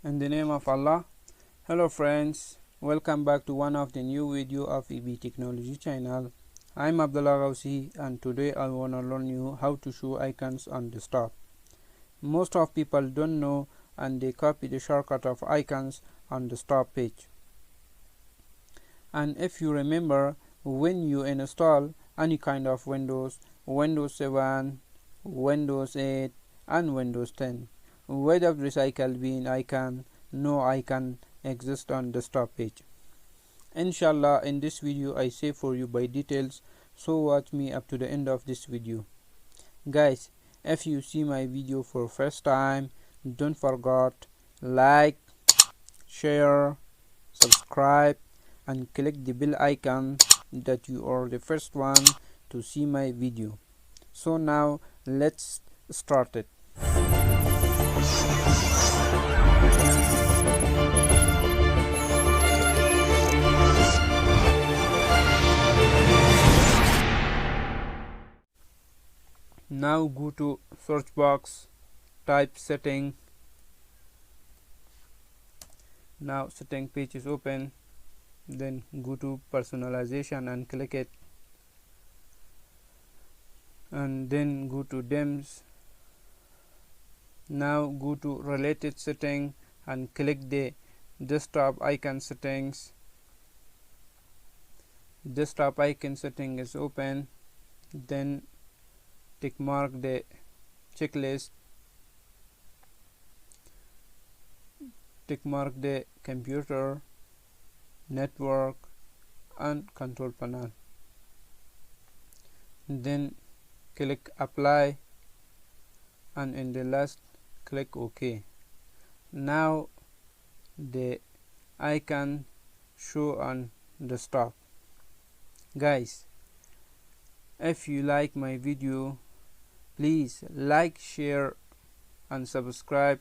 In the name of Allah. Hello friends, welcome back to one of the new video of AB.Technology channel. I'm Abdullah Gausi and today I wanna learn you how to show icons on desktop. Most of people don't know and they copy the shortcut of icons on the desktop page. And if you remember, when you install any kind of Windows 7, Windows 8 and Windows 10, without recycle bin icon, no icon exists on desktop page. Inshallah, in this video I say for you by details, so watch me up to the end of this video. Guys, if you see my video for first time, don't forget like, share, subscribe and click the bell icon that you are the first one to see my video. So now let's start it. Now go to search box, type setting. Now setting page is open. Then go to personalization and click it, and then go to DIMMs. Now go to related setting and click the desktop icon settings. Desktop icon setting is open. Then tick mark the checklist, tick mark the computer, network and control panel. Then click apply and in the last click OK. Now the icon show on desktop. Guys, if you like my video, please like, share and subscribe